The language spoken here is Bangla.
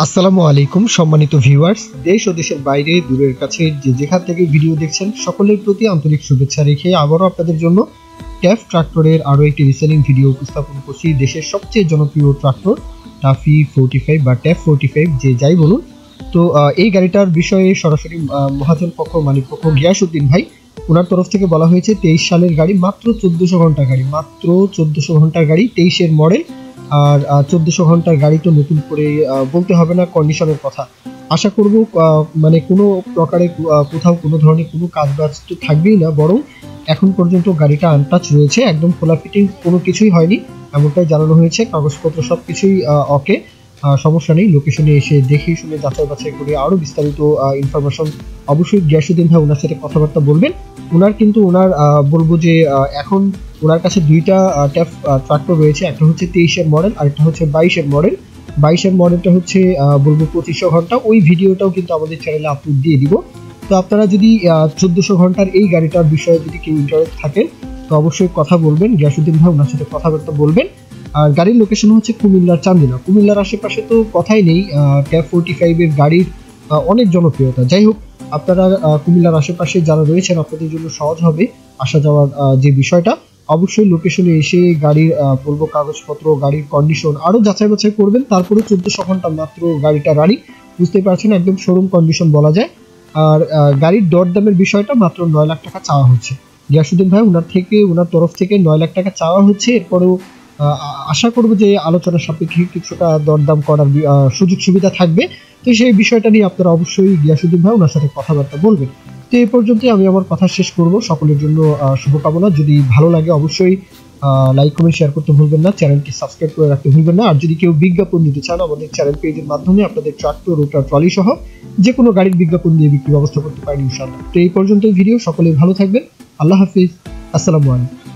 আসসালামু আলাইকুম সম্মানিত ভিউয়ার্স, দেশ ও দেশের বাইরে দূরের কাছে যে যেখান থেকে ভিডিও দেখছেন সকলের প্রতি আন্তরিক শুভেচ্ছা রেখে আবারও আপনাদের জন্য ট্যাফ ট্রাক্টরের আরও একটি রিসেলিং ভিডিও উপস্থাপন করছি। দেশের সবচেয়ে জনপ্রিয় ট্রাক্টর টাফি 45 বা ট্যাফ 45 যে যাই বলুন। তো এই গাড়িটার বিষয়ে সরাসরি মহাজন পক্ষ মালিক পক্ষ গিয়াসউদ্দিন ভাই ওনার তরফ থেকে বলা হয়েছে 23 সালের গাড়ি, মাত্র 1400 ঘন্টার গাড়ি, মাত্র 1400 ঘন্টার গাড়ি, 23-এর মডেল। আর 1400 ঘন্টার গাড়ি তো নতুন করে বলতে হবে না কন্ডিশনের কথা। আশা করব মানে কোনো প্রকারে কোথাও কোনো ধরনের কোনো কাজ বাজ তো থাকবেই না, বরং এখন পর্যন্ত গাড়িটা আনটাচ রয়েছে, একদম খোলা ফিটিং, কোনো কিছুই হয়নি এমনটাই জানানো হয়েছে। কাগজপত্র সব কিছুই ওকে, সমস্যা নেই। লোকেশনে এসে দেখে শুনে যাচাই বাছাই করে আরও বিস্তারিত ইনফরমেশন অবশ্যই গিয়াসউদ্দিন ভাই ওনার সাথে কথাবার্তা বলবেন। ওনার কিন্তু ওনার বলবো যে এখন ওনার কাছে দুইটা ট্যাফ ট্রাক্টর রয়েছে, একটা হচ্ছে 23-এর মডেল আর একটা হচ্ছে 22-এর মডেল। 22-এর মডেলটা হচ্ছে বলবো 2500 ঘন্টা, ওই ভিডিওটাও কিন্তু আমাদের চ্যানেলে আপলোড দিয়ে দিব। তো আপনারা যদি 1400 ঘন্টার এই গাড়িটার বিষয়ে যদি কেউ ইন্টারেস্ট থাকে তো অবশ্যই কথা বলবেন, গিয়াসউদ্দিন ভাই ওনার সাথে কথাবার্তা বলবেন। আর গাড়ির লোকেশন হচ্ছে কুমিল্লার চান্দিনা। কুমিল্লার আশেপাশে তো কথাই নেই, ট্যাফ 45-এর গাড়ির অনেক জনপ্রিয়তা। যাই হোক, আপনারা কুমিল্লার আশেপাশে যারা রয়েছেন আপনাদের জন্য সহজ হবে আসা যাওয়ার যে বিষয়টা। অবশ্যই লোকেশনে এসে গাড়ির বলবো কাগজপত্র, গাড়ির কন্ডিশন আরো যাচাই বাছাই করবেন। তারপরে 1400 ঘন্টা মাত্র গাড়িটা রানিং, বুঝতেই পারছেন একদম শোরুম কন্ডিশন বলা যায়। আর গাড়ির দরদামের বিষয়টা মাত্র 9 লাখ টাকা চাওয়া হচ্ছে। গিয়াসউদ্দিন ভাই ওনার তরফ থেকে 9 লাখ টাকা চাওয়া হচ্ছে। এরপরেও আশা করব যে আলোচনা সাপেক্ষে কিছুটা দরদাম করার সুযোগ সুবিধা থাকবে। তো সেই বিষয়টা নিয়ে আপনারা অবশ্যই গিয়াসউদ্দিন ভাই ওনার সাথে কথাবার্তা বলবেন। তো এই পর্যন্তই আমি আমার কথা শেষ করব। সকলের জন্য শুভকামনা। যদি ভালো লাগে অবশ্যই লাইক কমেন্ট শেয়ার করতে ভুলবেন না, চ্যানেলটি সাবস্ক্রাইব করে রাখতে ভুলবেন না। আর যদি কেউ বিজ্ঞাপন দিতে চান আমাদের চ্যানেল পেজের মাধ্যমে আপনাদের ট্রাক্টর, রোটার, ট্রলি সহ যে কোনো গাড়ির বিজ্ঞাপন দিয়ে বিক্রির ব্যবস্থা করতে পারেন ইনশাআল্লাহ। তো এই পর্যন্তই ভিডিও, সকলেই ভালো থাকবেন। আল্লাহ হাফিজ, আসসালামু আলাইকুম।